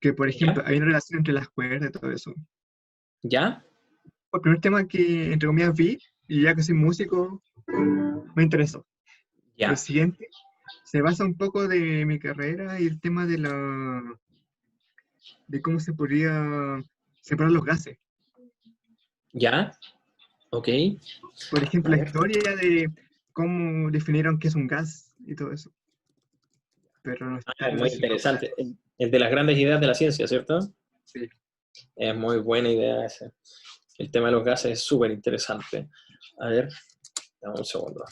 que, por ejemplo, ¿Ya? hay una relación entre las cuerdas y todo eso. ¿Ya? El primer tema que, entre comillas, vi, y ya que soy músico, me interesó. El ¿Ya? siguiente se basa un poco de mi carrera y el tema de cómo se podría separar los gases. ¿Ya? Ok. Por ejemplo, A la ver. historia de cómo definieron qué es un gas y todo eso, pero no está Ah, es muy relacionado con interesante. nada. Es de las grandes ideas de la ciencia, ¿cierto? Sí. Es muy buena idea ese. El tema de los gases es súper interesante. A ver, dame un segundo.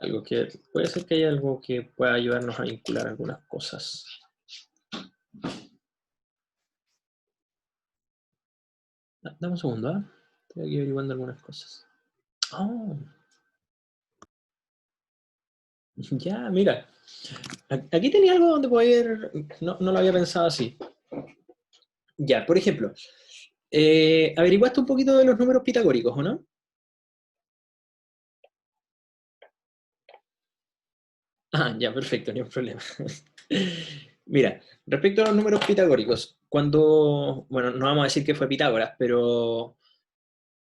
Algo que puede ser que haya algo que pueda ayudarnos a vincular algunas cosas. Dame un segundo, ¿eh? Estoy aquí averiguando algunas cosas. Oh, ya, mira. Aquí tenía algo donde poder. No, no lo había pensado así. Ya, por ejemplo, averiguaste un poquito de los números pitagóricos, ¿o no? Ah, ya, perfecto, ni un problema. Mira, respecto a los números pitagóricos, cuando, bueno, no vamos a decir que fue Pitágoras, pero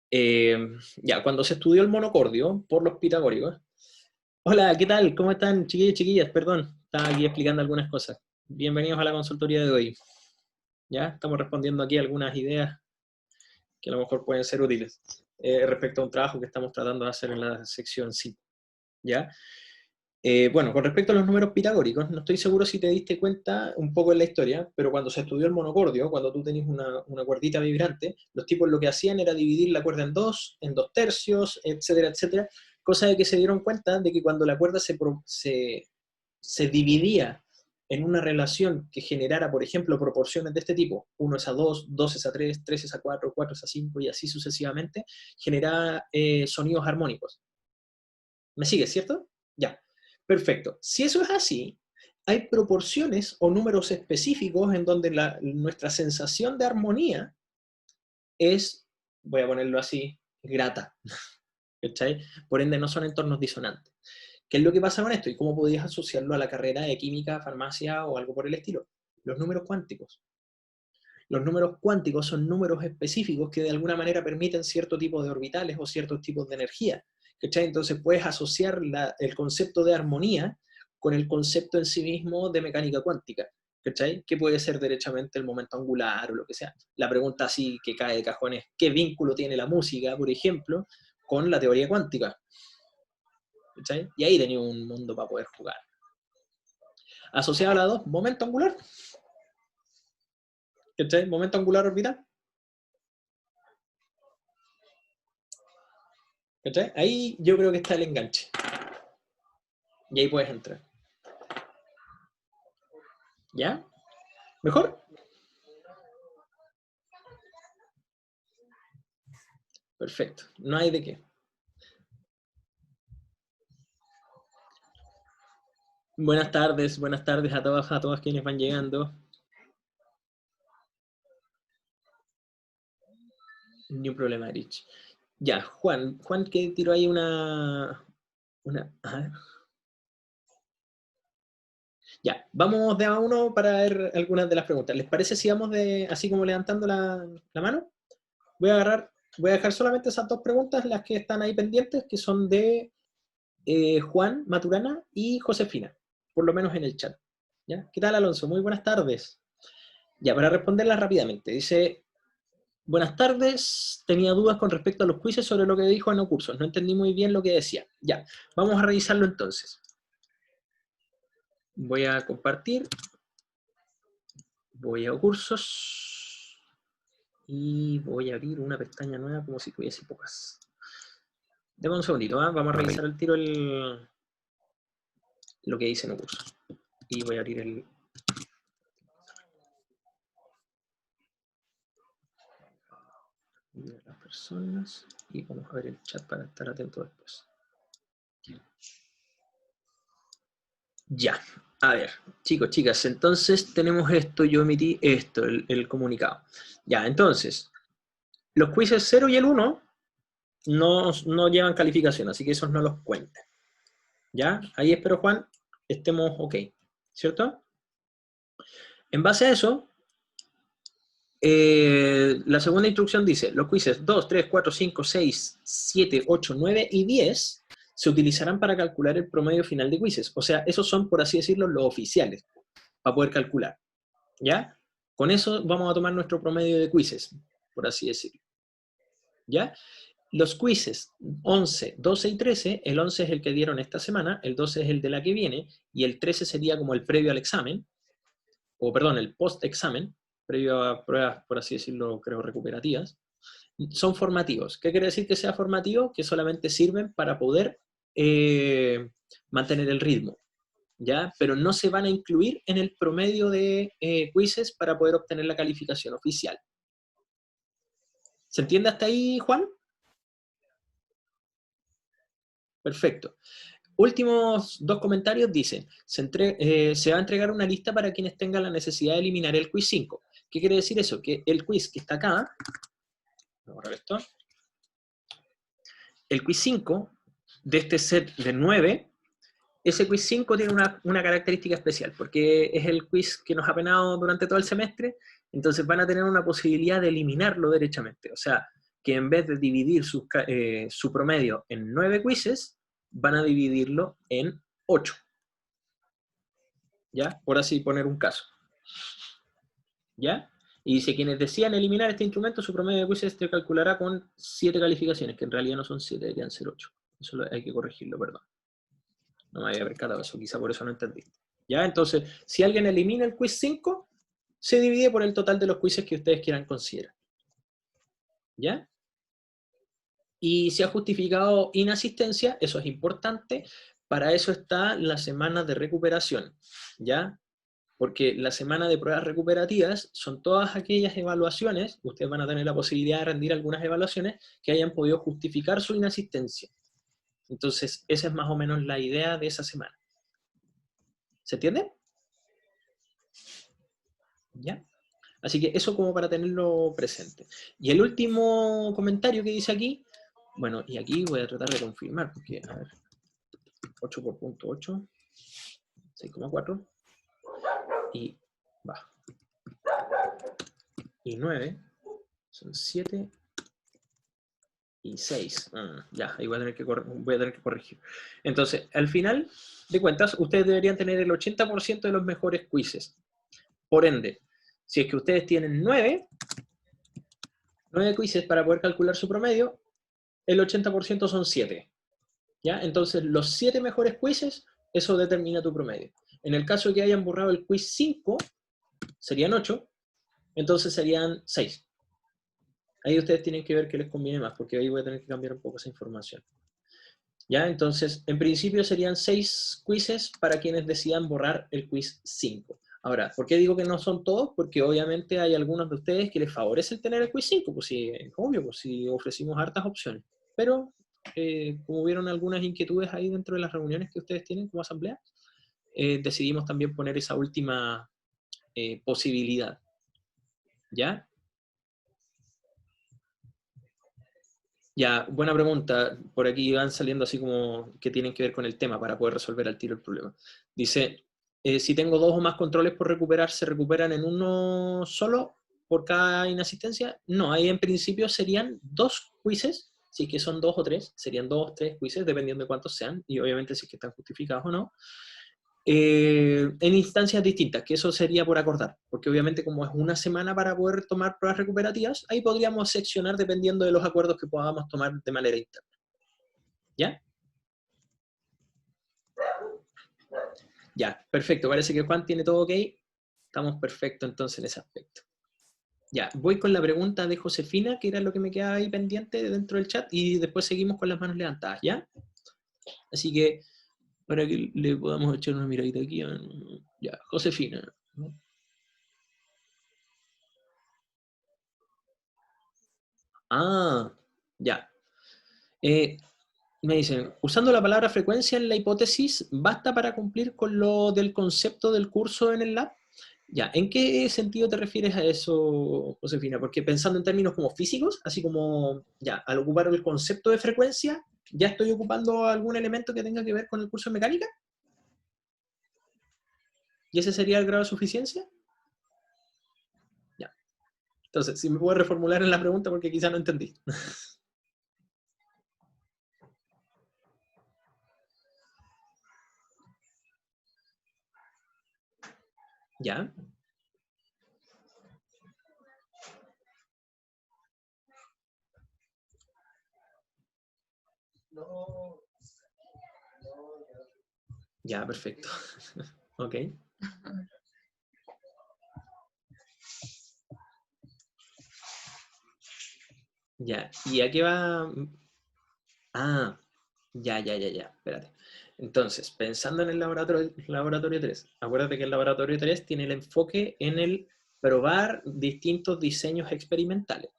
eh, ya, cuando se estudió el monocordio por los pitagóricos. Hola, ¿qué tal? ¿Cómo están, chiquillos y chiquillas? Perdón, estaba aquí explicando algunas cosas. Bienvenidos a la consultoría de hoy. Ya, estamos respondiendo aquí algunas ideas que a lo mejor pueden ser útiles respecto a un trabajo que estamos tratando de hacer en la sección 5. ¿Ya? Bueno, con respecto a los números pitagóricos, no estoy seguro si te diste cuenta un poco en la historia, pero cuando se estudió el monocordio, cuando tú tenías una cuerdita vibrante, los tipos lo que hacían era dividir la cuerda en dos tercios, etcétera, etcétera, cosa de que se dieron cuenta de que cuando la cuerda se dividía en una relación que generara, por ejemplo, proporciones de este tipo, 1 es a 2, 2 es a 3, 3 es a 4, 4 es a 5 y así sucesivamente, generaba sonidos armónicos. ¿Me sigues, cierto? Ya. Perfecto. Si eso es así, hay proporciones o números específicos en donde nuestra sensación de armonía es, voy a ponerlo así, grata. ¿Cachai? Por ende, no son entornos disonantes. ¿Qué es lo que pasa con esto? ¿Y cómo podías asociarlo a la carrera de química, farmacia o algo por el estilo? Los números cuánticos. Los números cuánticos son números específicos que de alguna manera permiten cierto tipo de orbitales o ciertos tipos de energía. ¿Cachai? Entonces puedes asociar el concepto de armonía con el concepto en sí mismo de mecánica cuántica. ¿Cachai? Que puede ser derechamente el momento angular o lo que sea. La pregunta así que cae de cajón es, ¿qué vínculo tiene la música, por ejemplo, con la teoría cuántica? ¿Cachai? Y ahí tenía un mundo para poder jugar. Asociado a la 2, momento angular. ¿Cachai? Momento angular orbital. ¿Cachai? Ahí yo creo que está el enganche. Y ahí puedes entrar. ¿Ya? ¿Mejor? Perfecto. No hay de qué. Buenas tardes a todos quienes van llegando. Ni un problema, Rich. Ya, Juan que tiró ahí a ver. Ya, vamos de a uno para ver algunas de las preguntas. ¿Les parece si vamos de así como levantando la mano? Voy a dejar solamente esas dos preguntas, las que están ahí pendientes, que son de Juan Maturana y Josefina, por lo menos en el chat. ¿Ya? ¿Qué tal, Alonso? Muy buenas tardes. Ya, para responderlas rápidamente, dice, buenas tardes, tenía dudas con respecto a los quizzes sobre lo que dijo en los cursos, no entendí muy bien lo que decía. Ya, vamos a revisarlo entonces. Voy a compartir, voy a cursos y voy a abrir una pestaña nueva como si tuviese pocas. Deme un segundito, ¿eh? Vamos a revisar el tiro lo que dice en el curso. Y voy a abrir las personas y vamos a ver el chat para estar atento después. Ya, a ver, chicos, chicas, entonces tenemos esto, yo emití esto, el comunicado. Ya, entonces, los quizzes 0 y el 1 no llevan calificación, así que esos no los cuentan. ¿Ya? Ahí espero, Juan, estemos ok. ¿cierto? En base a eso, la segunda instrucción dice, los quizzes 2, 3, 4, 5, 6, 7, 8, 9 y 10 se utilizarán para calcular el promedio final de quizzes. O sea, esos son, por así decirlo, los oficiales, para poder calcular, ¿ya? Con eso vamos a tomar nuestro promedio de quizzes, por así decirlo, ¿ya? Los quizzes 11, 12 y 13, el 11 es el que dieron esta semana, el 12 es el de la que viene, y el 13 sería como el previo al examen, o perdón, el post-examen, previo a pruebas, por así decirlo, creo, recuperativas, son formativos. ¿Qué quiere decir que sea formativo? Que solamente sirven para poder mantener el ritmo, ¿ya? Pero no se van a incluir en el promedio de quizzes para poder obtener la calificación oficial. ¿Se entiende hasta ahí, Juan? Perfecto. Últimos dos comentarios dicen, se va a entregar una lista para quienes tengan la necesidad de eliminar el quiz 5. ¿Qué quiere decir eso? Que el quiz que está acá, voy a borrar esto, el quiz 5 de este set de 9, ese quiz 5 tiene una característica especial, porque es el quiz que nos ha penado durante todo el semestre, entonces van a tener una posibilidad de eliminarlo derechamente. O sea, que en vez de dividir su promedio en 9 quizzes, van a dividirlo en 8. ¿Ya? Por así poner un caso. ¿Ya? Y dice, quienes desean eliminar este instrumento, su promedio de quizzes se calculará con 7 calificaciones, que en realidad no son 7, deberían ser 8. Eso hay que corregirlo, perdón. No me había percatado eso, quizá por eso no entendí. ¿Ya? Entonces, si alguien elimina el quiz 5, se divide por el total de los quizzes que ustedes quieran considerar. ¿Ya? Y si ha justificado inasistencia, eso es importante, para eso está la semana de recuperación, ¿ya? Porque la semana de pruebas recuperativas son todas aquellas evaluaciones, ustedes van a tener la posibilidad de rendir algunas evaluaciones que hayan podido justificar su inasistencia. Entonces, esa es más o menos la idea de esa semana. ¿Se entiende? ¿Ya? Así que eso como para tenerlo presente. Y el último comentario que dice aquí, bueno, y aquí voy a tratar de confirmar, porque, a ver, 8 por punto 8, 6,4, y va. Y 9, son 7 y 6. Ya, ahí voy a tener que corregir. Entonces, al final de cuentas, ustedes deberían tener el 80% de los mejores quizzes. Por ende, si es que ustedes tienen 9 quizzes para poder calcular su promedio, el 80% son 7. ¿Ya? Entonces, los 7 mejores quizzes, eso determina tu promedio. En el caso de que hayan borrado el quiz 5, serían 8, entonces serían 6. Ahí ustedes tienen que ver qué les conviene más, porque ahí voy a tener que cambiar un poco esa información. ¿Ya? Entonces, en principio serían 6 quizzes para quienes decidan borrar el quiz 5. Ahora, ¿por qué digo que no son todos? Porque obviamente hay algunos de ustedes que les favorece el tener el quiz 5, pues sí, es obvio, pues sí ofrecimos hartas opciones. Pero, como vieron algunas inquietudes ahí dentro de las reuniones que ustedes tienen como asamblea, decidimos también poner esa última posibilidad. ¿Ya? Ya, buena pregunta. Por aquí van saliendo así como que tienen que ver con el tema para poder resolver al tiro el problema. Dice, si tengo 2 o más controles por recuperar, ¿se recuperan en uno solo por cada inasistencia? No, ahí en principio serían 2 quizzes, si es que son 2 o 3, serían 2 o 3 quizzes, dependiendo de cuántos sean, y obviamente si es que están justificados o no. En instancias distintas, que eso sería por acordar, porque obviamente como es una semana para poder tomar pruebas recuperativas, ahí podríamos seccionar dependiendo de los acuerdos que podamos tomar de manera interna. ¿Ya? Ya, perfecto, parece que Juan tiene todo ok, estamos perfectos entonces en ese aspecto. Ya, voy con la pregunta de Josefina, que era lo que me quedaba ahí pendiente dentro del chat, y después seguimos con las manos levantadas, ¿ya? Así que, para que le podamos echar una miradita aquí, ya, Josefina. Ah, ya. Me dicen, usando la palabra frecuencia en la hipótesis, ¿basta para cumplir con lo del concepto del curso en el lab? Ya, ¿en qué sentido te refieres a eso, Josefina? Porque pensando en términos como físicos, así como, ya, al ocupar el concepto de frecuencia, ¿ya estoy ocupando algún elemento que tenga que ver con el curso de mecánica? ¿Y ese sería el grado de suficiencia? Ya. Entonces, si me puedo reformular en la pregunta porque quizá no entendí. ¿Ya? Ya, perfecto. Ok. Ya. ¿Y a qué va? Ah, ya. Espérate. Entonces, pensando en el laboratorio 3, acuérdate que el laboratorio 3 tiene el enfoque en el probar distintos diseños experimentales.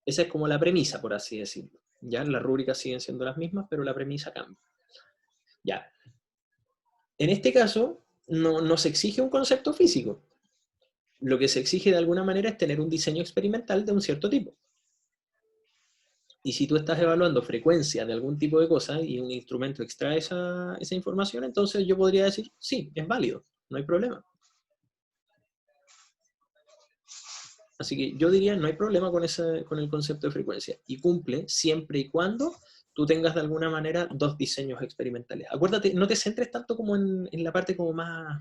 Esa es como la premisa, por así decirlo. Ya, las rúbricas siguen siendo las mismas, pero la premisa cambia. Ya. En este caso, no se exige un concepto físico. Lo que se exige de alguna manera es tener un diseño experimental de un cierto tipo. Y si tú estás evaluando frecuencia de algún tipo de cosa y un instrumento extrae esa información, entonces yo podría decir, sí, es válido, no hay problema. Así que yo diría, no hay problema con el concepto de frecuencia. Y cumple siempre y cuando tú tengas de alguna manera dos diseños experimentales. Acuérdate, no te centres tanto como en la parte como más,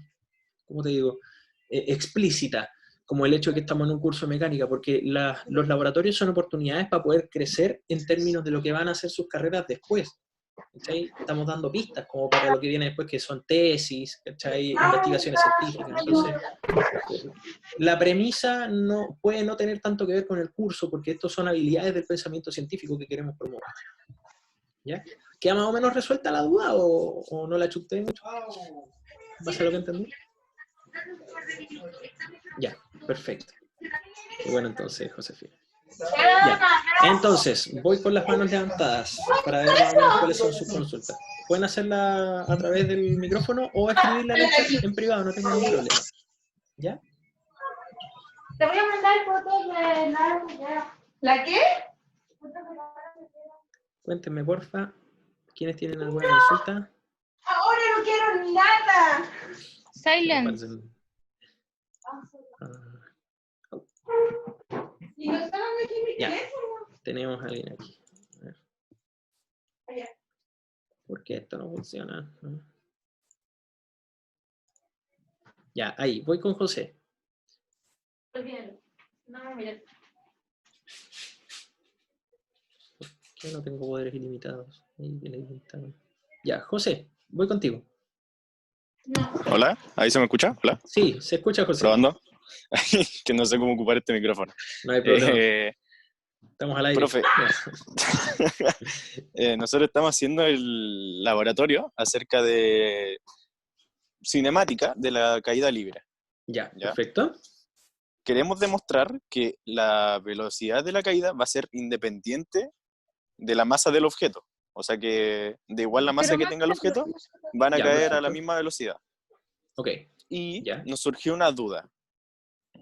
¿cómo te digo?, explícita, como el hecho de que estamos en un curso de mecánica, porque los laboratorios son oportunidades para poder crecer en términos de lo que van a hacer sus carreras después. ¿Cachai? Estamos dando pistas como para lo que viene después, que son tesis, ¿cachai? Investigaciones científicas. Entonces, la premisa no, puede no tener tanto que ver con el curso, porque estos son habilidades del pensamiento científico que queremos promover. ¿Ya? ¿Queda más o menos resuelta la duda o no la chuté mucho? ¿Va a ser lo que entendí? Ya, perfecto. Y bueno, entonces, Josefina. Ya. Entonces, voy con las manos levantadas para ver más o menos cuáles son sus consultas. Pueden hacerla a través del micrófono o escribirla en el chat en privado, no tengo ningún problema. ¿Ya? Te voy a mandar fotos de ¿La qué? Cuéntenme, porfa, ¿quiénes tienen alguna consulta? Ahora no quiero nada. Silence. ¿Y no estaban aquí en mi teléfono? Tenemos a alguien aquí. A ver. Allá. ¿Por qué esto no funciona? Ya, ahí, voy con José. Olvídalo. No, mira. ¿Por qué no tengo poderes ilimitados? Ya, José, voy contigo. No. Hola, ¿ahí se me escucha? Hola. Sí, se escucha, José. ¿Probando? Que no sé cómo ocupar este micrófono. No hay problema. Estamos al aire. Profe, nosotros estamos haciendo el laboratorio acerca de cinemática de la caída libre. Ya, ¿Ya? perfecto. Queremos demostrar que la velocidad de la caída va a ser independiente de la masa del objeto. O sea que de igual la masa que tenga el objeto, van a Ya, caer perfecto. a la misma velocidad. Ok. Y Ya. nos surgió una duda.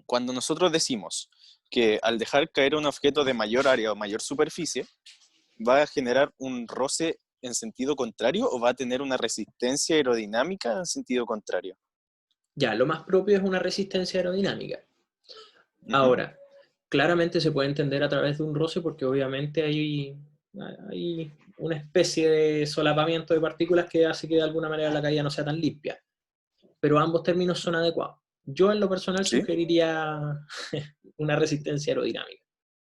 Cuando nosotros decimos que al dejar caer un objeto de mayor área o mayor superficie, ¿va a generar un roce en sentido contrario o va a tener una resistencia aerodinámica en sentido contrario? Ya, lo más propio es una resistencia aerodinámica. Uh-huh. Ahora, claramente se puede entender a través de un roce porque obviamente hay una especie de solapamiento de partículas que hace que de alguna manera la caída no sea tan limpia. Pero ambos términos son adecuados. Yo en lo personal ¿Sí? sugeriría una resistencia aerodinámica.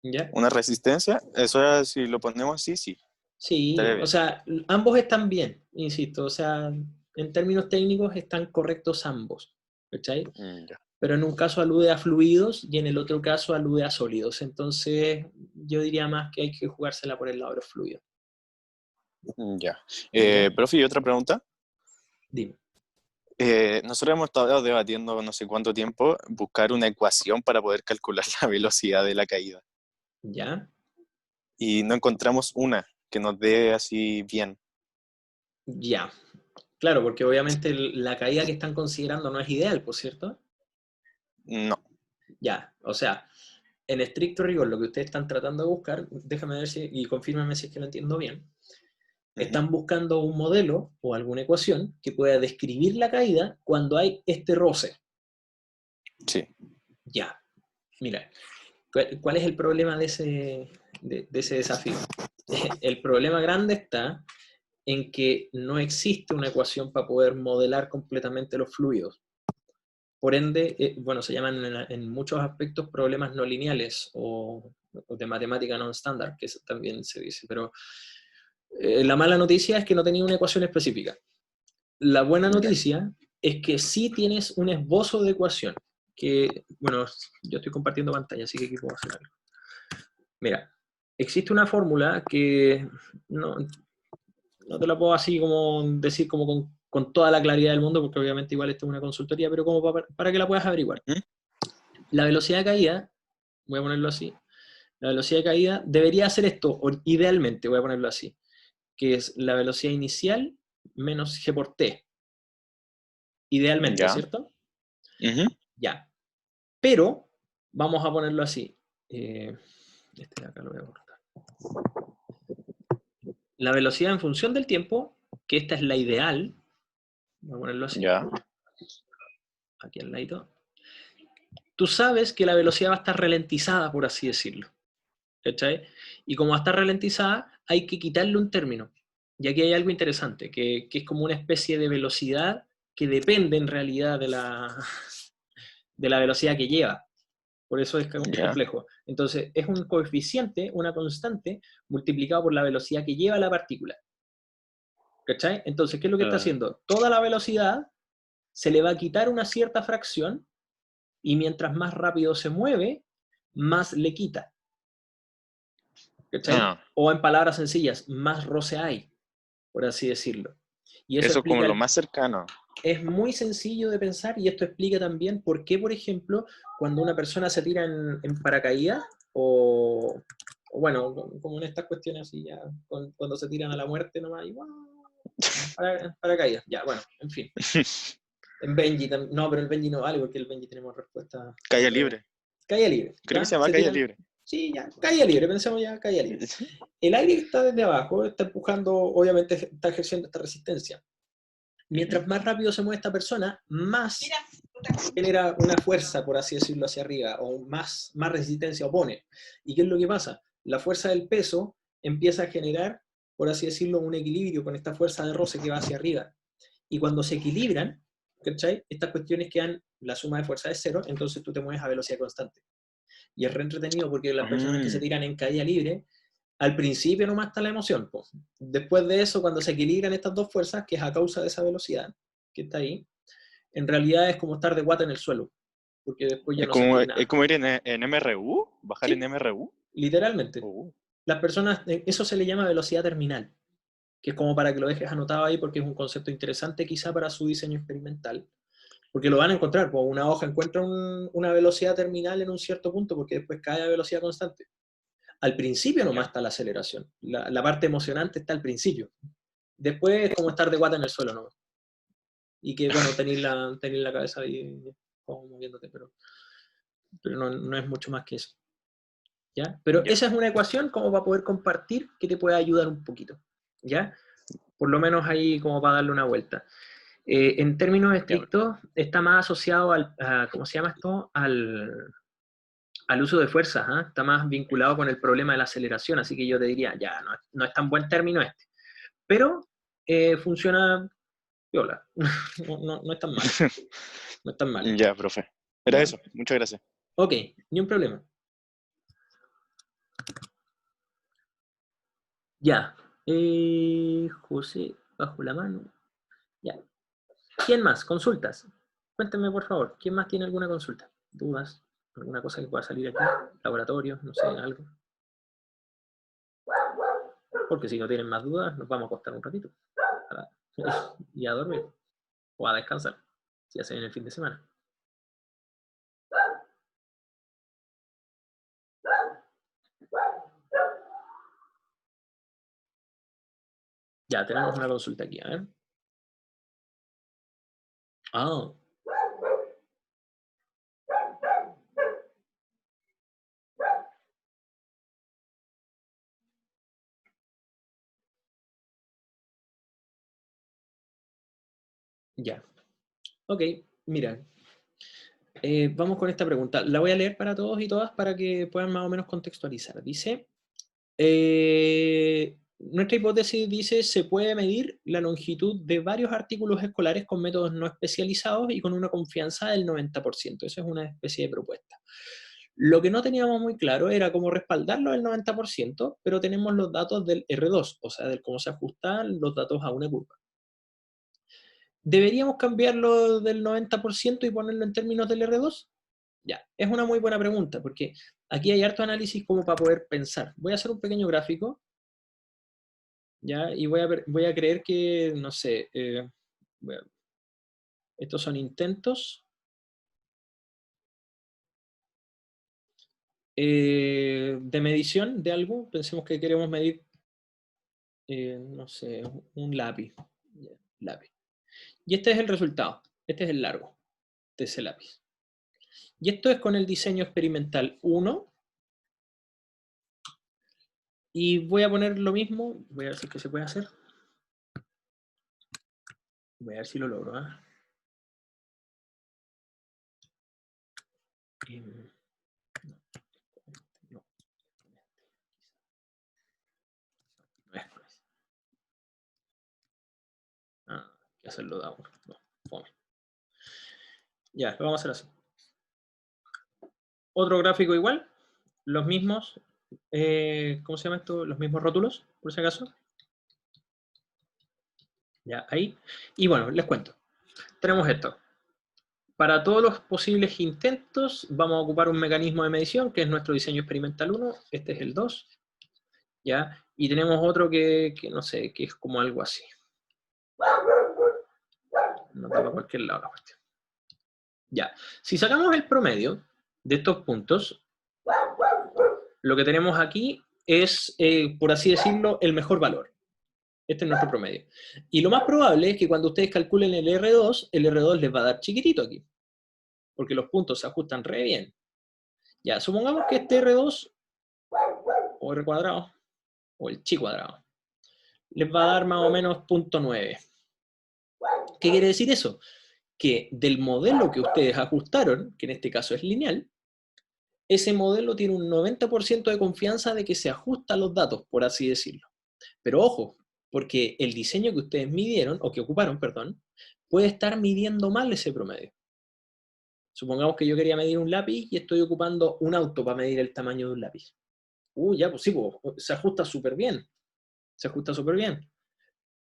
¿Ya? ¿Una resistencia? Eso es, si lo ponemos así, sí. Sí, o sea, ambos están bien, insisto, o sea, en términos técnicos están correctos ambos, ¿cachai? Ya. Pero en un caso alude a fluidos y en el otro caso alude a sólidos, entonces yo diría más que hay que jugársela por el lado de los fluidos. Ya. ¿Ya? Profe, ¿y otra pregunta? Dime. Nosotros hemos estado debatiendo no sé cuánto tiempo buscar una ecuación para poder calcular la velocidad de la caída. ¿Ya? Y no encontramos una que nos dé así bien. Ya. Claro, porque obviamente la caída que están considerando no es ideal, ¿por cierto? No. Ya, o sea, en estricto rigor, lo que ustedes están tratando de buscar, déjame ver si, y confírmame si es que lo entiendo bien, Están buscando un modelo o alguna ecuación que pueda describir la caída cuando hay este roce. Sí. Ya, mira, ¿cuál es el problema de ese desafío? El problema grande está en que no existe una ecuación para poder modelar completamente los fluidos. Por ende, bueno, se llaman en muchos aspectos problemas no lineales o de matemática no estándar, que eso también se dice, pero la mala noticia es que no tenía una ecuación específica. La buena noticia es que sí tienes un esbozo de ecuación, que, bueno, yo estoy compartiendo pantalla, así que aquí puedo hacer algo. Mira, existe una fórmula que no te la puedo así como decir como con toda la claridad del mundo, porque obviamente igual esto es una consultoría, pero como para que la puedas averiguar. La velocidad de caída, voy a ponerlo así, la velocidad de caída debería hacer esto, idealmente, voy a ponerlo así, que es la velocidad inicial menos g por t. Idealmente, Ya. ¿cierto? Ujú. Ya. Pero, vamos a ponerlo así. Este de acá lo voy a cortar. La velocidad en función del tiempo, que esta es la ideal, voy a ponerlo así, Ya. aquí al ladito. Tú sabes que la velocidad va a estar ralentizada, por así decirlo. ¿Cachai? Y como va a estar ralentizada, hay que quitarle un término. Y aquí hay algo interesante, que es como una especie de velocidad que depende en realidad de la velocidad que lleva. Por eso es Ya. complejo. Entonces, es un coeficiente, una constante, multiplicado por la velocidad que lleva la partícula. ¿Cachai? Entonces, ¿qué es lo que está haciendo? Toda la velocidad se le va a quitar una cierta fracción y mientras más rápido se mueve, más le quita. ¿Cachai? Ah, O en palabras sencillas, más roce hay, por así decirlo. Y eso eso es como explica, lo más cercano. es muy sencillo de pensar y esto explica también por qué, por ejemplo, cuando una persona se tira en paracaídas o bueno, como en estas cuestiones así ya, cuando se tiran a la muerte nomás, y ¡guau! Paracaídas, ya, bueno, en fin. En Benji, no, pero el Benji no vale porque el Benji tenemos respuesta. Calle libre. Calle libre. Creo que ¿ya? se llama Se calle tiran, libre. sí, ya, calle libre, pensemos ya, calle libre. El aire que está desde abajo está empujando, obviamente está ejerciendo esta resistencia. Mientras más rápido se mueve esta persona, más genera una fuerza, por así decirlo, hacia arriba, o más resistencia opone. ¿Y qué es lo que pasa? La fuerza del peso empieza a generar, por así decirlo, un equilibrio con esta fuerza de roce que va hacia arriba. Y cuando se equilibran, ¿cachai? Estas cuestiones quedan, la suma de fuerza es cero, entonces tú te mueves a velocidad constante. Y es re entretenido porque las personas que se tiran en caída libre, al principio nomás está la emoción. Po. Después de eso, cuando se equilibran estas dos fuerzas, que es a causa de esa velocidad que está ahí, en realidad es como estar de guata en el suelo, porque después ya no sentís Es nada. como ir en MRU, bajar en Sí, MRU. literalmente. Las personas, eso se le llama velocidad terminal, que es como para que lo dejes anotado ahí porque es un concepto interesante quizá para su diseño experimental. Porque lo van a encontrar, pues una hoja encuentra una velocidad terminal en un cierto punto porque después cae a velocidad constante. Al principio nomás está la aceleración. La parte emocionante está al principio. Después es como estar de guata en el suelo nomás. Y que, bueno, tenéis la cabeza ahí como moviéndote, pero no es mucho más que eso. ¿Ya? Pero Ya. esa es una ecuación como para poder compartir que te puede ayudar un poquito. ¿Ya? Por lo menos ahí como para darle una vuelta. En términos estrictos, está más asociado ¿cómo se llama esto? Al uso de fuerzas, ¿eh? Está más vinculado con el problema de la aceleración, así que yo te diría, ya, no es tan buen término este. Pero funciona viola, no es tan malo, no es tan malo. Ya, profe. Era ¿Ya? eso. Muchas gracias. Ok, ni un problema. Ya, José, bajo la mano. Ya. ¿Quién más? Consultas. Cuéntenme, por favor, ¿quién más tiene alguna consulta? ¿Dudas? ¿Alguna cosa que pueda salir aquí? ¿Laboratorio? No sé, algo. Porque si no tienen más dudas, nos vamos a acostar un ratito. Y a dormir. O a descansar. Si hacen el fin de semana. Ya, tenemos una consulta aquí, a ver. Ah, Ya. Ok, mira. Vamos con esta pregunta. La voy a leer para todos y todas para que puedan más o menos contextualizar. Dice, nuestra hipótesis dice, se puede medir la longitud de varios artículos escolares con métodos no especializados y con una confianza del 90%. Esa es una especie de propuesta. Lo que no teníamos muy claro era cómo respaldarlo del 90%, pero tenemos los datos del R2, o sea, de cómo se ajustan los datos a una curva. ¿Deberíamos cambiarlo del 90% y ponerlo en términos del R2? Ya, es una muy buena pregunta, porque aquí hay harto análisis como para poder pensar. Voy a hacer un pequeño gráfico, ¿ya? Y voy a creer que, no sé, estos son intentos de medición de algo. Pensemos que queremos medir, no sé, un lápiz. Ya, lápiz. Y este es el resultado. Este es el largo de ese lápiz. Y esto es con el diseño experimental 1. Y voy a poner lo mismo. Voy a ver si es que se puede hacer. Voy a ver si lo logro. ¿Eh? No, no es con ese. Ah, hay que hacerlo de uno. No, fome. Ya, lo vamos a hacer así. Otro gráfico igual, los mismos, ¿cómo se llama esto? Los mismos rótulos, por si acaso. Ya, ahí. Y bueno, les cuento. Tenemos esto. Para todos los posibles intentos, vamos a ocupar un mecanismo de medición, que es nuestro diseño experimental 1. Este es el 2. ¿Ya? Y tenemos otro que no sé, que es como algo así. No va a cualquier lado la cuestión. Ya. Si sacamos el promedio de estos puntos, lo que tenemos aquí es, por así decirlo, el mejor valor. Este es nuestro promedio. Y lo más probable es que cuando ustedes calculen el R2 les va a dar chiquitito aquí. Porque los puntos se ajustan re bien. Ya, supongamos que este R2, o R cuadrado, o el chi cuadrado, les va a dar más o menos 0.9. ¿Qué quiere decir eso? Que del modelo que ustedes ajustaron, que en este caso es lineal, ese modelo tiene un 90% de confianza de que se ajusta a los datos, por así decirlo. Pero ojo, porque el diseño que ustedes midieron, o que ocuparon, perdón, puede estar midiendo mal ese promedio. Supongamos que yo quería medir un lápiz y estoy ocupando un auto para medir el tamaño de un lápiz. Ya, pues sí, pues, se ajusta súper bien. Se ajusta súper bien.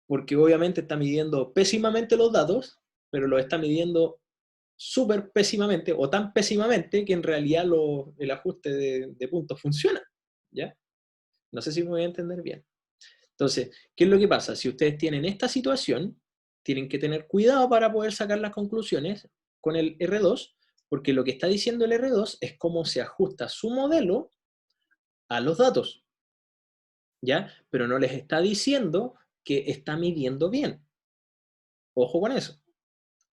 Porque obviamente está midiendo pésimamente los datos, pero los está midiendo súper pésimamente, o tan pésimamente, que en realidad el ajuste de puntos funciona. ¿Ya? No sé si me voy a entender bien. Entonces, ¿qué es lo que pasa? Si ustedes tienen esta situación, tienen que tener cuidado para poder sacar las conclusiones con el R2, porque lo que está diciendo el R2 es cómo se ajusta su modelo a los datos, ¿ya? Pero no les está diciendo que está midiendo bien. Ojo con eso,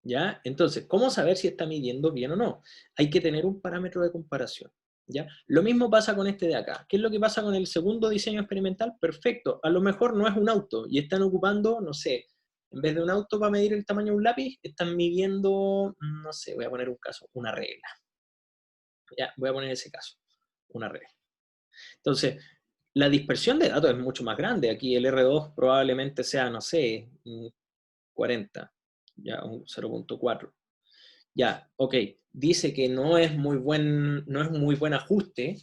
¿ya? Entonces, ¿cómo saber si está midiendo bien o no? Hay que tener un parámetro de comparación, ¿ya? Lo mismo pasa con este de acá. ¿Qué es lo que pasa con el segundo diseño experimental? Perfecto, a lo mejor no es un auto y están ocupando, no sé, en vez de un auto para medir el tamaño de un lápiz, están midiendo, no sé, voy a poner un caso, una regla. Ya, voy a poner ese caso, una regla. Entonces, la dispersión de datos es mucho más grande. Aquí el R2 probablemente sea, no sé, 40, ya, un 0.4. Ya, ok, dice que no es muy buen ajuste,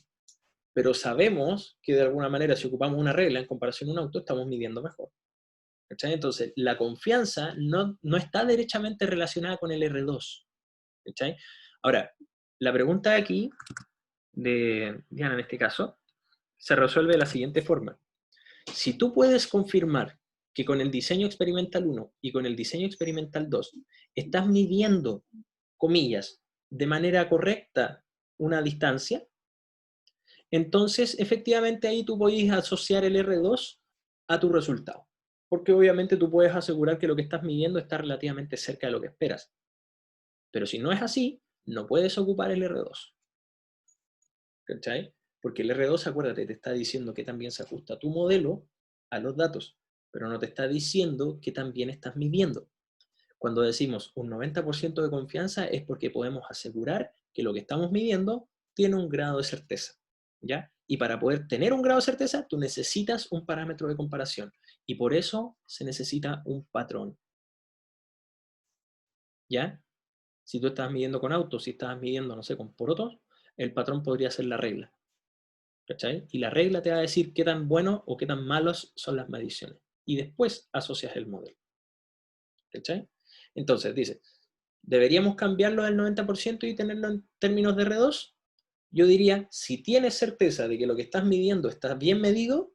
pero sabemos que de alguna manera si ocupamos una regla en comparación a un auto, estamos midiendo mejor. ¿Cachai? Entonces, la confianza no está derechamente relacionada con el R2. ¿Cachai? Ahora, la pregunta aquí, de Diana en este caso, se resuelve de la siguiente forma. Si tú puedes confirmar que con el diseño experimental 1 y con el diseño experimental 2 estás midiendo, comillas, de manera correcta una distancia, entonces efectivamente ahí tú podés asociar el R2 a tu resultado. Porque obviamente tú puedes asegurar que lo que estás midiendo está relativamente cerca de lo que esperas. Pero si no es así, no puedes ocupar el R2. ¿Cachai? Porque el R2, acuérdate, te está diciendo que también se ajusta tu modelo a los datos, pero no te está diciendo que también estás midiendo. Cuando decimos un 90% de confianza es porque podemos asegurar que lo que estamos midiendo tiene un grado de certeza, ¿ya? Y para poder tener un grado de certeza, tú necesitas un parámetro de comparación. Y por eso se necesita un patrón, ¿ya? Si tú estás midiendo con autos, si estás midiendo, no sé, con porotos, el patrón podría ser la regla, ¿cachai? Y la regla te va a decir qué tan buenos o qué tan malos son las mediciones. Y después asocias el modelo, ¿cachai? Entonces, dice, ¿deberíamos cambiarlo del 90% y tenerlo en términos de R2? Yo diría, si tienes certeza de que lo que estás midiendo está bien medido,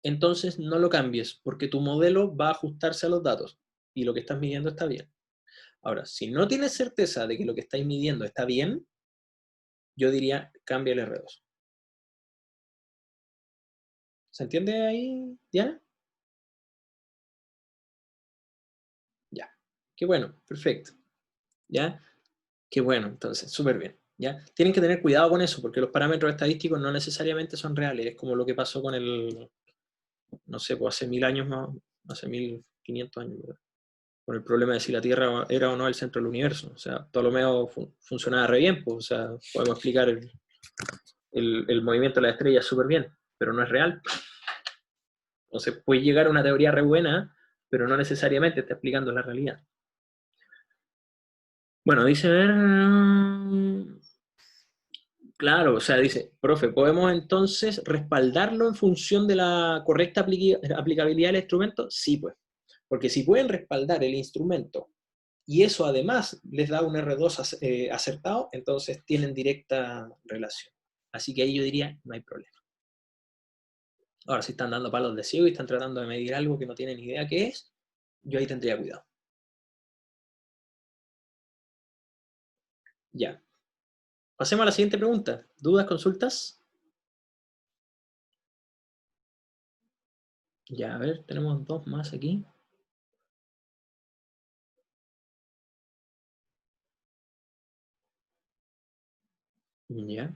entonces no lo cambies, porque tu modelo va a ajustarse a los datos y lo que estás midiendo está bien. Ahora, si no tienes certeza de que lo que estáis midiendo está bien, yo diría, cambia el R2. ¿Se entiende ahí, Diana? Ya. Qué bueno, perfecto. ¿Ya? Qué bueno, entonces, súper bien. ¿Ya? Tienen que tener cuidado con eso, porque los parámetros estadísticos no necesariamente son reales. Es como lo que pasó con el, no sé, pues hace 1000 años más, hace 1500 años, ¿verdad? Con el problema de si la Tierra era o no el centro del universo. O sea, Ptolomeo funcionaba re bien, pues, o sea, podemos explicar el movimiento de las estrellas súper bien, pero no es real. Entonces, puede llegar a una teoría re buena, pero no necesariamente está explicando la realidad. Bueno, dice, claro, o sea, dice, profe, ¿podemos entonces respaldarlo en función de la correcta aplicabilidad del instrumento? Sí, pues. Porque si pueden respaldar el instrumento y eso además les da un R2 acertado, entonces tienen directa relación. Así que ahí yo diría, no hay problema. Ahora, si están dando palos de ciego y están tratando de medir algo que no tienen idea qué es, yo ahí tendría cuidado. Ya. Pasemos a la siguiente pregunta. ¿Dudas, consultas? Ya, a ver, tenemos dos más aquí. Ya.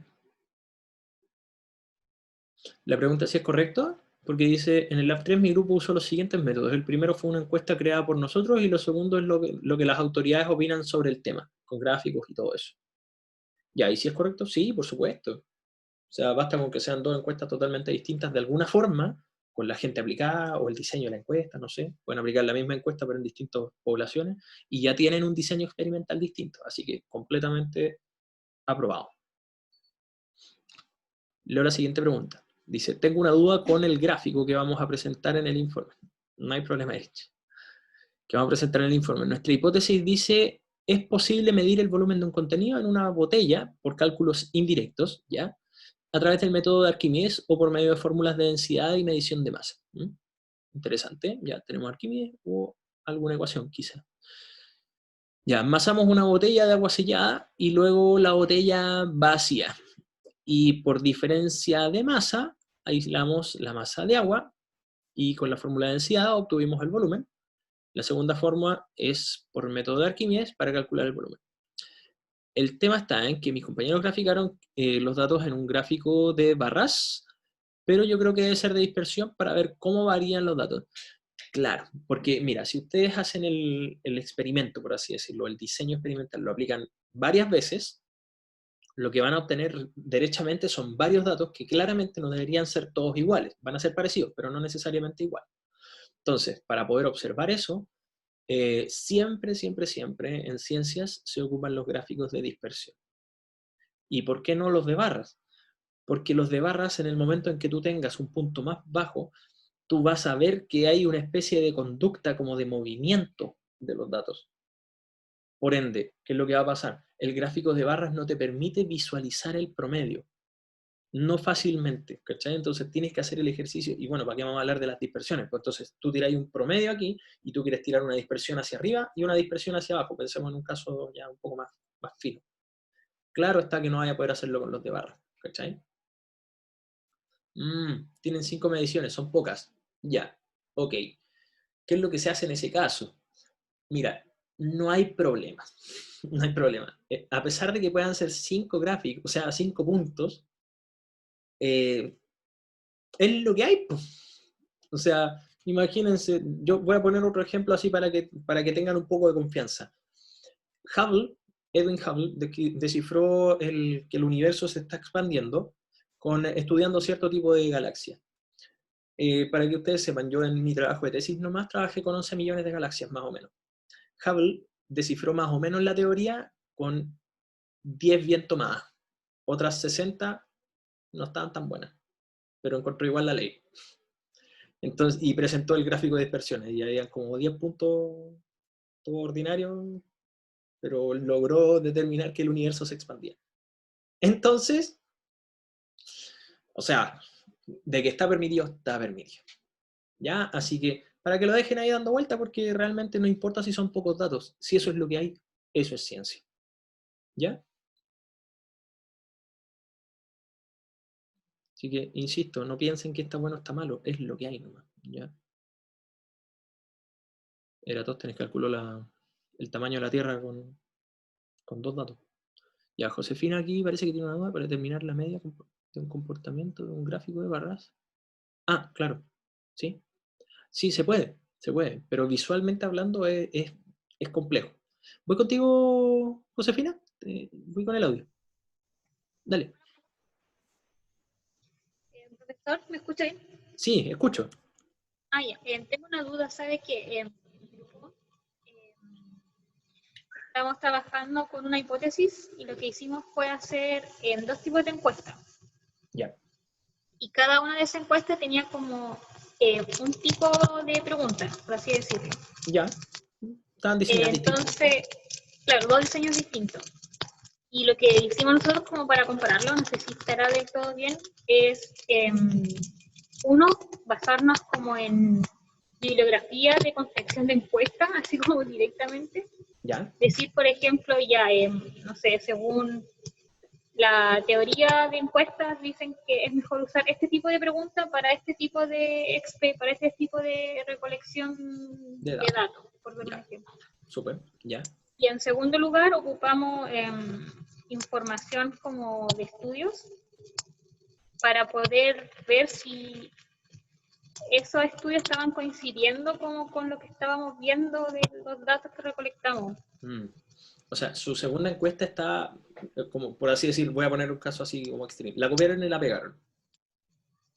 La pregunta es si es correcto, porque dice, en el Lab 3 mi grupo usó los siguientes métodos. El primero fue una encuesta creada por nosotros y lo segundo es lo que las autoridades opinan sobre el tema, con gráficos y todo eso. Ya, ¿y si es correcto? Sí, por supuesto. O sea, basta con que sean dos encuestas totalmente distintas de alguna forma, con la gente aplicada o el diseño de la encuesta, no sé. Pueden aplicar la misma encuesta pero en distintas poblaciones y ya tienen un diseño experimental distinto. Así que completamente aprobado. Leo la siguiente pregunta. Dice, tengo una duda con el gráfico que vamos a presentar en el informe. No hay problema, Erich. Que vamos a presentar en el informe. Nuestra hipótesis dice, es posible medir el volumen de un contenido en una botella por cálculos indirectos, ¿ya? A través del método de Arquímedes o por medio de fórmulas de densidad y medición de masa. Interesante, ya tenemos Arquímedes o alguna ecuación quizá. Ya, envasamos una botella de agua sellada y luego la botella vacía. Y por diferencia de masa, aislamos la masa de agua y con la fórmula de densidad obtuvimos el volumen. La segunda forma es por el método de Arquímedes para calcular el volumen. El tema está en que mis compañeros graficaron los datos en un gráfico de barras, pero yo creo que debe ser de dispersión para ver cómo varían los datos. Claro, porque mira, si ustedes hacen el experimento, por así decirlo, el diseño experimental, lo aplican varias veces, lo que van a obtener derechamente son varios datos que claramente no deberían ser todos iguales. Van a ser parecidos, pero no necesariamente iguales. Entonces, para poder observar eso, siempre en ciencias se ocupan los gráficos de dispersión. ¿Y por qué no los de barras? Porque los de barras, en el momento en que tú tengas un punto más bajo, tú vas a ver que hay una especie de conducta como de movimiento de los datos. Por ende, ¿qué es lo que va a pasar? El gráfico de barras no te permite visualizar el promedio. No fácilmente, ¿cachai? Entonces tienes que hacer el ejercicio, y bueno, ¿para qué vamos a hablar de las dispersiones? Pues entonces tú tiráis un promedio aquí, y tú quieres tirar una dispersión hacia arriba y una dispersión hacia abajo. Pensemos en un caso ya un poco más fino. Claro está que no vaya a poder hacerlo con los de barras, ¿cachai? Tienen 5 mediciones, son pocas. Ya, ok. ¿Qué es lo que se hace en ese caso? Mira, no hay problema. No hay problema. A pesar de que puedan ser 5 gráficos, o sea, 5 puntos, es lo que hay. O sea, Imagínense, yo voy a poner otro ejemplo así para que tengan un poco de confianza. Edwin Hubble descifró que el universo se está expandiendo estudiando cierto tipo de galaxias. Para que ustedes sepan, yo en mi trabajo de tesis nomás trabajé con 11 millones de galaxias, más o menos. Hubble descifró más o menos la teoría con 10 bien tomadas. Otras 60 no estaban tan buenas, pero encontró igual la ley. Entonces, y presentó el gráfico de dispersiones, y había como 10 puntos todo ordinarios, pero logró determinar que el universo se expandía. Entonces, o sea, de que está permitido, está permitido. ¿Ya? Así que, para que lo dejen ahí dando vuelta, porque realmente no importa si son pocos datos. Si eso es lo que hay, eso es ciencia. ¿Ya? Así que, insisto, no piensen que está bueno o está malo, es lo que hay nomás. ¿Ya? Eratóstenes calculó el tamaño de la Tierra con 2 datos. Ya, Josefina aquí parece que tiene una duda para determinar la media de un comportamiento de un gráfico de barras. Ah, claro. ¿Sí? Sí, se puede, pero visualmente hablando es complejo. ¿Voy contigo, Josefina? Voy con el audio. Dale. Profesor, ¿me escucha bien? Sí, escucho. Ya. Tengo una duda, ¿sabe qué? Estamos trabajando con una hipótesis y lo que hicimos fue hacer 2 tipos de encuestas. Ya. Y cada una de esas encuestas tenía como un tipo de pregunta, por así decirlo. Ya. Estaban diseñadas distintas. Entonces, claro, 2 diseños distintos. Y lo que hicimos nosotros como para compararlo, no sé si estará del todo bien, es uno, basarnos como en bibliografía de confección de encuestas, así como directamente. Ya. Decir, por ejemplo, ya, no sé, según la teoría de encuestas dicen que es mejor usar este tipo de pregunta para este tipo de recolección De de datos, por ver un Ya. ejemplo. Súper. Ya. Y en segundo lugar, ocupamos información como de estudios para poder ver si esos estudios estaban coincidiendo como con lo que estábamos viendo de los datos que recolectamos. O sea, su segunda encuesta está, como por así decir, voy a poner un caso así como extremo. La copiaron y la pegaron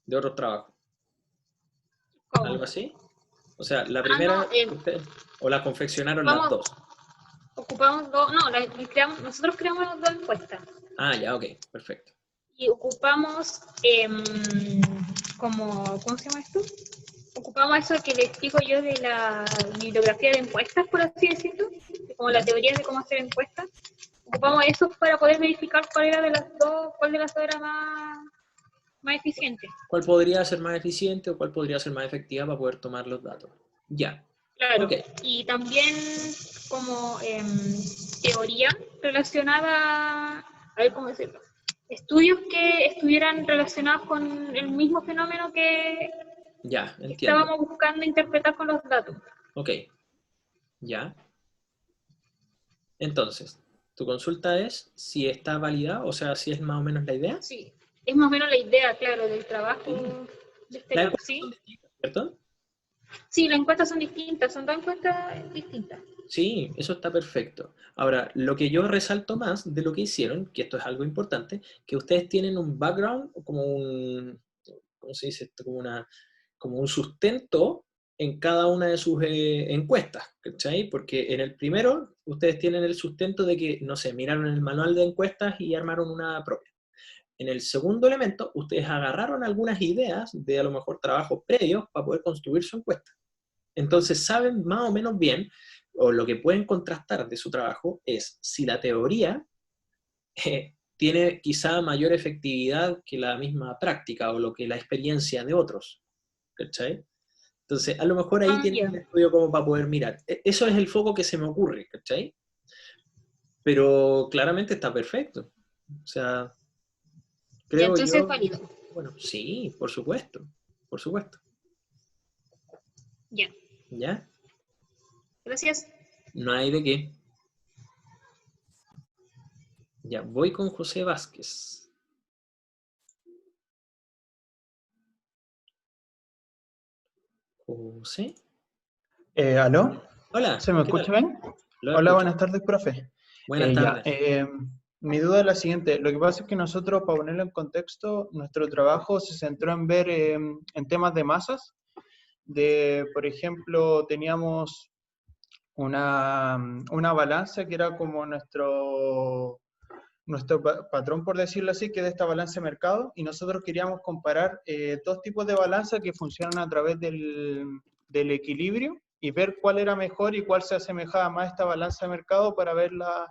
de otros trabajos. ¿Cómo? ¿Algo así? O sea, la primera, o la confeccionaron las dos. Ocupamos dos, no, nosotros creamos 2 encuestas. Ah, ya, ok, perfecto. Y ocupamos ¿cómo se llama esto? Ocupamos eso que les explico yo de la bibliografía de encuestas, por así decirlo, como la teoría de cómo hacer encuestas. Ocupamos eso para poder verificar cuál de las dos era más eficiente. ¿Cuál podría ser más eficiente o cuál podría ser más efectiva para poder tomar los datos? Ya. Claro. Okay. Y también como teoría relacionada, a ver cómo decirlo, estudios que estuvieran relacionados con el mismo fenómeno que ya, entiendo. Estábamos buscando interpretar con los datos. Ok. Ya. Entonces, tu consulta es si está válida, o sea, si es más o menos la idea. Sí, es más o menos la idea, claro, del trabajo de este lado, ¿sí? Son distintas, ¿cierto? Sí, las encuestas son distintas, son 2 encuestas distintas. Sí, eso está perfecto. Ahora, lo que yo resalto más de lo que hicieron, que esto es algo importante, que ustedes tienen un background, como ¿cómo se dice esto? Como un sustento en cada una de sus encuestas, ¿cachai? Porque en el primero, ustedes tienen el sustento de que, no sé, miraron el manual de encuestas y armaron una propia. En el segundo elemento, ustedes agarraron algunas ideas de a lo mejor trabajos previos para poder construir su encuesta. Entonces saben más o menos bien, o lo que pueden contrastar de su trabajo es si la teoría tiene quizá mayor efectividad que la misma práctica o lo que la experiencia de otros. ¿Cachai? Entonces, a lo mejor ahí tienen un estudio como para poder mirar. Eso es el foco que se me ocurre, ¿cachai? Pero claramente está perfecto. O sea, creo entonces yo... es válido. Bueno, sí, por supuesto. Por supuesto. Ya. ¿Ya? Gracias. No hay de qué. Ya, voy con José Vázquez. ¿Sí? ¿Aló? Hola, ¿Se me ¿qué tal? escucha bien? Lo Hola, escucho. buenas tardes, profe. Buenas Ya, tardes. mi duda es la siguiente. Lo que pasa es que nosotros, para ponerlo en contexto, nuestro trabajo se centró en ver en temas de masas. Por ejemplo, teníamos una balanza que era como nuestro patrón, por decirlo así, que es de esta balanza de mercado, y nosotros queríamos comparar dos tipos de balanza que funcionan a través del equilibrio y ver cuál era mejor y cuál se asemejaba más a esta balanza de mercado para ver la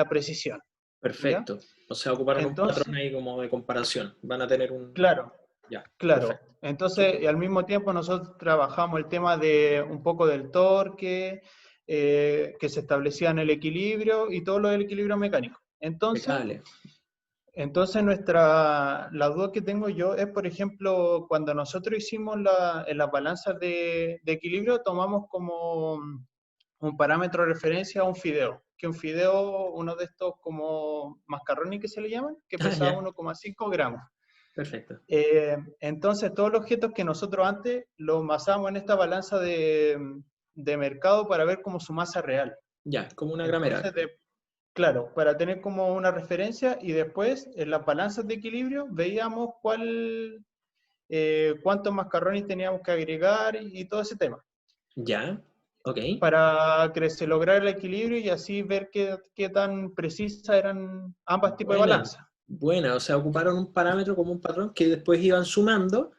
precisión. ¿Ya? Perfecto. O sea, ocuparon un patrón Entonces, ahí como de comparación. Van a tener un... claro, Ya, claro. perfecto. Entonces, Súper. y al mismo tiempo nosotros trabajamos el tema de un poco del torque, que se establecía en el equilibrio y todo lo del equilibrio mecánico. Impecable. Entonces la duda que tengo yo es, por ejemplo, cuando nosotros hicimos en las balanzas de equilibrio, tomamos como un parámetro de referencia a un fideo, que un fideo, uno de estos como mascarrones que se le llaman, que Ah, pesaba ya. 1,5 gramos. Perfecto. Entonces, todos los objetos que nosotros antes los masamos en esta balanza de mercado para ver como su masa real. Ya, como una gramera. Entonces, claro, para tener como una referencia y después en las balanzas de equilibrio veíamos cuántos mascarrones teníamos que agregar y todo ese tema, Ya, ok. para que se lograra el equilibrio y así ver qué tan precisas eran ambas tipos de Buena. balanza. Buena. O sea, ocuparon un parámetro como un patrón que después iban sumando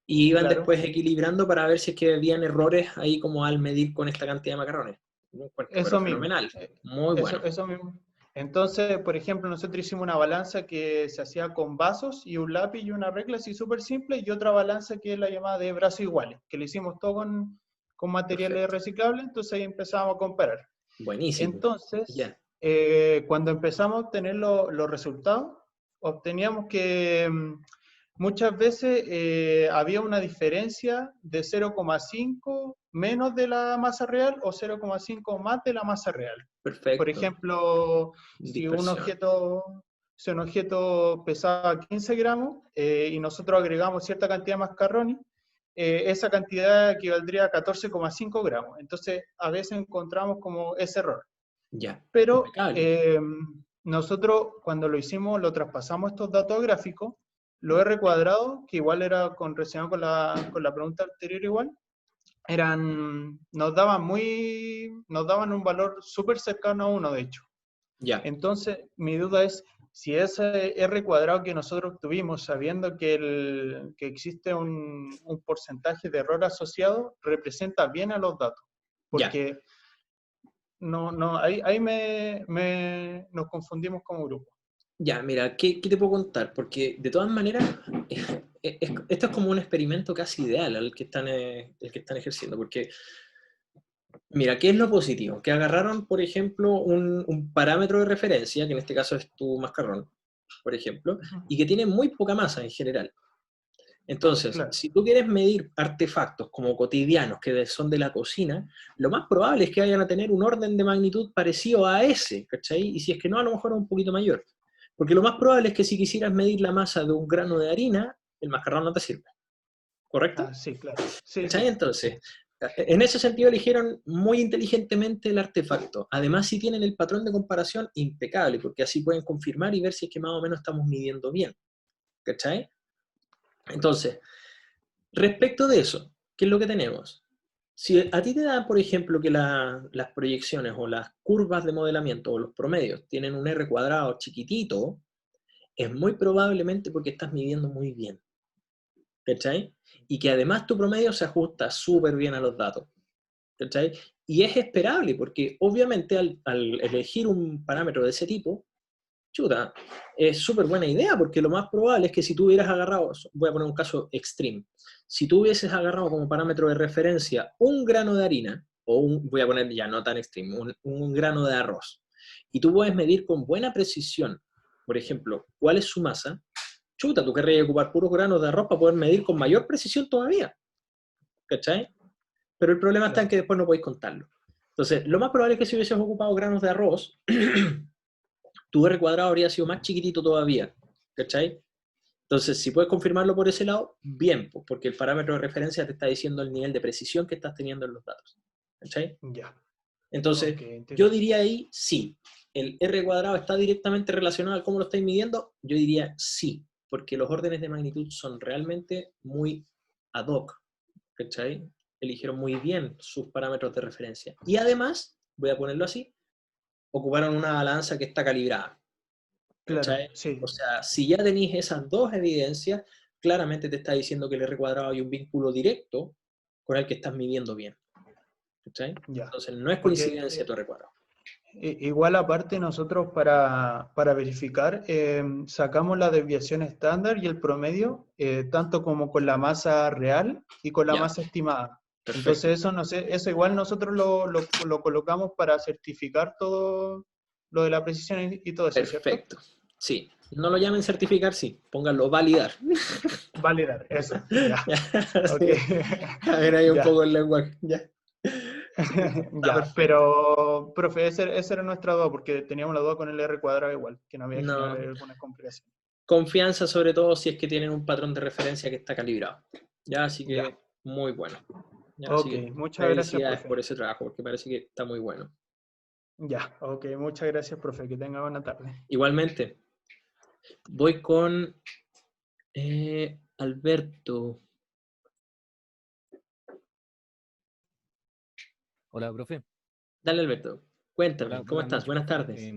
y iban Claro, después equilibrando para ver si es que habían errores ahí como al medir con esta cantidad de macarrones. Lo encuentro, pero eso mismo. fenomenal. Muy bueno. Eso mismo. Entonces, por ejemplo, nosotros hicimos una balanza que se hacía con vasos y un lápiz y una regla así súper simple, y otra balanza que es la llamada de brazos iguales, que le hicimos todo con materiales Perfecto. reciclables, entonces ahí empezamos a comparar. Buenísimo. Entonces, Ya. cuando empezamos a obtener los resultados, obteníamos que muchas veces había una diferencia de 0,5 menos de la masa real o 0,5 más de la masa real. Por Perfecto. ejemplo, Dispersión. si un objeto pesaba 15 gramos y nosotros agregamos cierta cantidad de mascarrones, esa cantidad equivaldría a 14,5 gramos. Entonces, a veces encontramos como ese error. Ya. Pero Impecable. nosotros cuando lo hicimos, lo traspasamos estos datos gráficos, los R cuadrado, que igual era relacionado con la pregunta anterior igual, nos daban un valor súper cercano a 1, de hecho. Ya. Entonces, mi duda es si ese R cuadrado que nosotros tuvimos, sabiendo que existe un porcentaje de error asociado, representa bien a los datos. Ya. Porque nos confundimos como grupo. Ya, mira, ¿qué te puedo contar? Porque de todas maneras, esto es como un experimento casi ideal el que están ejerciendo, porque, mira, ¿qué es lo positivo? Que agarraron, por ejemplo, un parámetro de referencia, que en este caso es tu mascarrón, por ejemplo, y que tiene muy poca masa en general. Entonces, Claro. si tú quieres medir artefactos como cotidianos que son de la cocina, lo más probable es que vayan a tener un orden de magnitud parecido a ese, ¿cachai? Y si es que no, a lo mejor un poquito mayor. Porque lo más probable es que si quisieras medir la masa de un grano de harina, el mascarrón no te sirve. ¿Correcto? Ah, sí, claro. Sí, ¿Cachai? sí. Entonces, en ese sentido eligieron muy inteligentemente el artefacto. Además, si tienen el patrón de comparación impecable, porque así pueden confirmar y ver si es que más o menos estamos midiendo bien. ¿Cachai? Entonces, respecto de eso, ¿qué es lo que tenemos? Si a ti te da, por ejemplo, que las proyecciones o las curvas de modelamiento o los promedios tienen un R cuadrado chiquitito, es muy probablemente porque estás midiendo muy bien. ¿Cachai? Y que además tu promedio se ajusta súper bien a los datos. ¿Cachai? Y es esperable porque obviamente al elegir un parámetro de ese tipo, chuta, es súper buena idea porque lo más probable es que si tú hubieras agarrado, voy a poner un caso extreme, si tú hubieses agarrado como parámetro de referencia un grano de harina, voy a poner ya no tan extreme, un grano de arroz, y tú puedes medir con buena precisión, por ejemplo, cuál es su masa, chuta, tú querrías ocupar puros granos de arroz para poder medir con mayor precisión todavía, ¿cachai? Pero el problema está en Claro. que después no podéis contarlo. Entonces, lo más probable es que si hubieses ocupado granos de arroz, tu R cuadrado habría sido más chiquitito todavía, ¿cachai? Entonces, si puedes confirmarlo por ese lado, bien, pues, porque el parámetro de referencia te está diciendo el nivel de precisión que estás teniendo en los datos. ¿Cachai? Ya. Entonces, Ok, entiendo. yo diría ahí sí. ¿El R cuadrado está directamente relacionado a cómo lo estáis midiendo? Yo diría sí, porque los órdenes de magnitud son realmente muy ad hoc. ¿Cachai? Eligieron muy bien sus parámetros de referencia. Y además, voy a ponerlo así, ocuparon una balanza que está calibrada. Claro, ¿Cachai? sí. O sea, si ya tenéis esas dos evidencias, claramente te está diciendo que el R cuadrado hay un vínculo directo con el que estás midiendo bien. ¿Cachai? Ya. Entonces, no es Porque coincidencia tu R cuadrado. igual aparte nosotros para verificar sacamos la desviación estándar y el promedio, tanto como con la masa real y con la Ya, masa estimada. perfecto. Entonces eso, no sé, eso igual nosotros lo colocamos para certificar todo lo de la precisión y todo eso, ¿cierto? Perfecto. Sí. No lo llamen certificar, sí. Pónganlo validar. Validar, eso, ya. Ya, Ok. sí. A ver ahí un Ya. poco el lenguaje. Ya. Sí, está Ya, perfecto. pero, profe, esa era nuestra duda, porque teníamos la duda con el R cuadrado igual, que no había que generar No. alguna complicación. Confianza sobre todo si es que tienen un patrón de referencia que está calibrado. Ya, así Ya. que muy bueno. Ya, así Ok, que muchas gracias, felicidades profe. por ese trabajo, porque parece que está muy bueno. Ya, ok, muchas gracias, profe. Que tenga buena tarde. Igualmente, voy con Alberto. Hola, profe. Dale, Alberto. Cuéntame, Hola, ¿cómo buenas estás? noches, Buenas profe. tardes.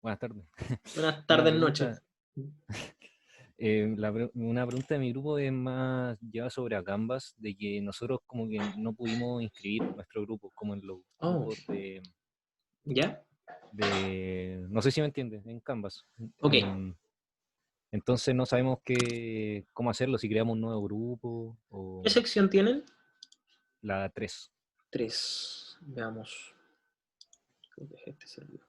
Buenas tardes. Buenas Una tardes, noches. pregunta, una pregunta de mi grupo es más lleva sobre a Canvas, de que nosotros como que no pudimos inscribir nuestro grupo, como en los Oh, grupos ¿ya? no sé si me entiendes, en Canvas. Ok. Entonces no sabemos cómo hacerlo, si creamos un nuevo grupo o ¿Qué sección tienen? la 3. 3. Veamos. Creo que es este servidor.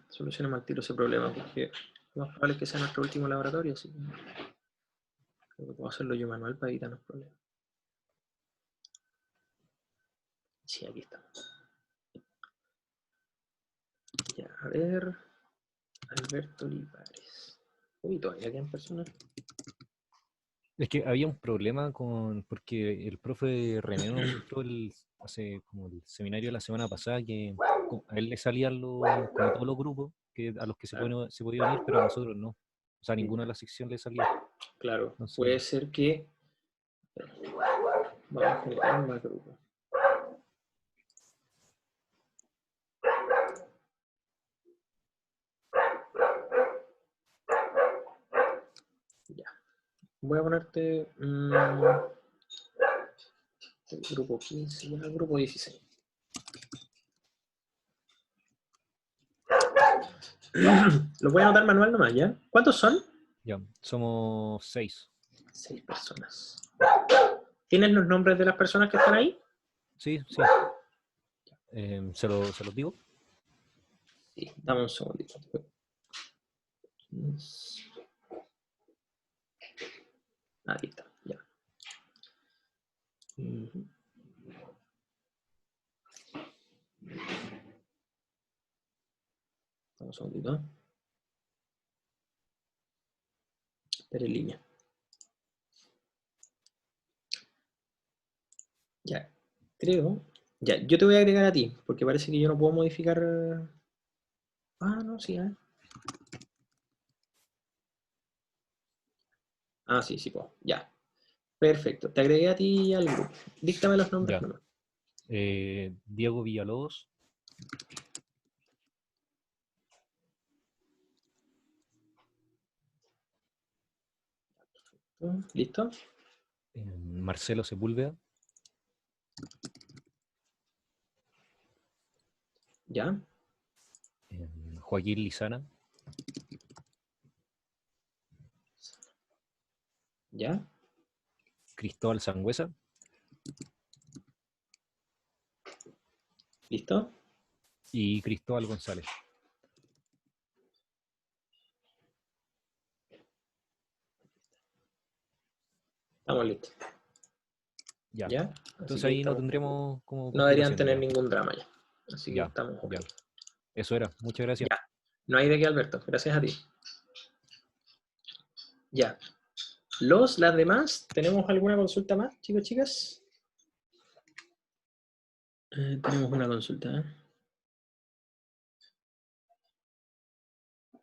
Solucionemos al tiro ese problema, porque lo más probable es que sea nuestro último laboratorio, así que creo que puedo hacerlo yo manual para evitarnos problemas. Sí, aquí está. Ya, a ver. Alberto Olivares. Uy, todavía quedan personas. Es que había un problema porque el profe René nos mostró hace como el seminario de la semana pasada que a él le salían como todos los grupos a los que se podía unir, pero a nosotros no. O sea, ninguna de las secciones le salía. Claro, Entonces, puede ser que. Vamos a generar un macro. Ya. Voy a ponerte. El grupo 15 y el grupo 16. Lo voy a anotar manual nomás, ¿ya? ¿Cuántos son? ya, somos 6. 6 personas. ¿Tienes los nombres de las personas que están ahí? Sí, sí. ¿Se los digo? Sí, dame un segundito. Ahí está, ya. Dame un segundito. Espera en línea. Ya, creo. Ya, yo te voy a agregar a ti, porque parece que yo no puedo modificar. Ah, no, sí, Ah, sí, sí puedo. Ya. Perfecto. Te agregué a ti al grupo. Díctame los nombres Ya. nomás. Diego Villalobos. ¿Listo? Marcelo Sepúlveda. Ya. Joaquín Lizana. Ya. Cristóbal Sangüesa. ¿Listo? Y Cristóbal González. Estamos listos. Ya. ¿Ya? Así Entonces que ahí no estamos. tendremos como No deberían complicaciones tener ya. ningún drama ya. Así que Ya, estamos ok. ya. Eso era. Muchas gracias. Ya. No hay de qué, Alberto. Gracias a ti. Ya. Las demás, ¿tenemos alguna consulta más, chicos, chicas? Tenemos una consulta.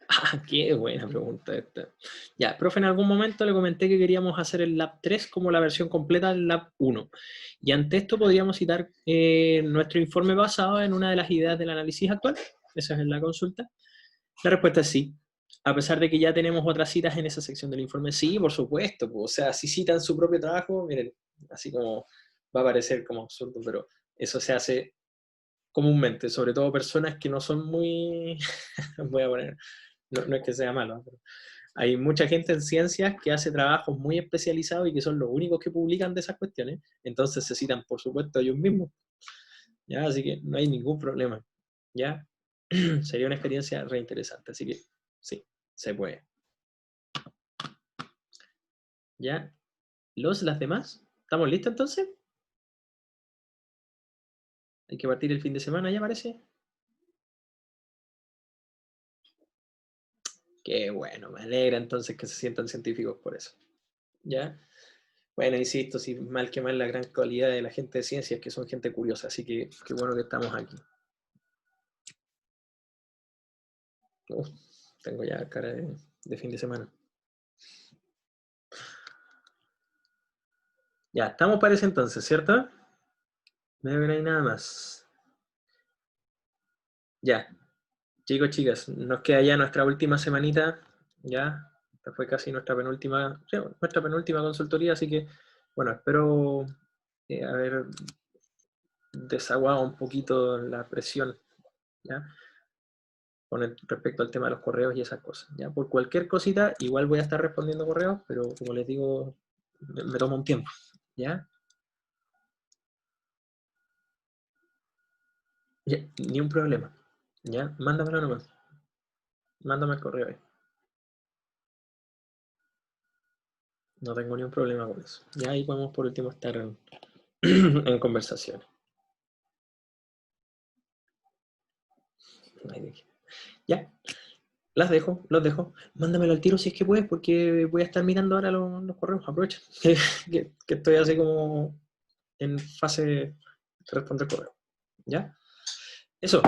Ah, qué buena pregunta esta. Ya, profe, en algún momento le comenté que queríamos hacer el Lab 3 como la versión completa del Lab 1. Y ante esto podríamos citar nuestro informe basado en una de las ideas del análisis actual. Esa es la consulta. La respuesta es sí. A pesar de que ya tenemos otras citas en esa sección del informe, sí, por supuesto. O sea, si citan su propio trabajo, miren, así como va a parecer como absurdo, pero eso se hace comúnmente, sobre todo personas que no son muy, voy a poner, no es que sea malo, pero hay mucha gente en ciencias que hace trabajos muy especializados y que son los únicos que publican de esas cuestiones, entonces se citan, por supuesto, ellos mismos, ¿ya? Así que no hay ningún problema, ¿ya? Sería una experiencia re interesante, así que sí, se puede. ¿Ya? Las demás, ¿estamos listos entonces? Hay que partir el fin de semana, ¿ya parece? Qué bueno, me alegra entonces que se sientan científicos por eso. ¿Ya? Bueno, insisto, si mal que mal la gran cualidad de la gente de ciencias es que son gente curiosa, así que qué bueno que estamos aquí. Tengo ya cara de fin de semana. Ya, estamos para ese entonces, ¿cierto? No hay nada más. Ya, chicos, chicas, nos queda ya nuestra última semanita, ya, esta fue casi nuestra penúltima consultoría, así que, bueno, espero haber desaguado un poquito la presión, ¿ya? Con respecto al tema de los correos y esas cosas, ¿ya? Por cualquier cosita, igual voy a estar respondiendo correos, pero como les digo, me toma un tiempo, ¿ya? Ya, ni un problema, ¿ya? Mándamelo nomás. Mándame el correo ahí. No tengo ni un problema con eso. Ya ahí podemos por último estar en conversaciones. Ya, los dejo. Mándamelo al tiro si es que puedes, porque voy a estar mirando ahora los correos. Aprovecha que estoy así como en fase de responder correo. ¿Ya? Eso.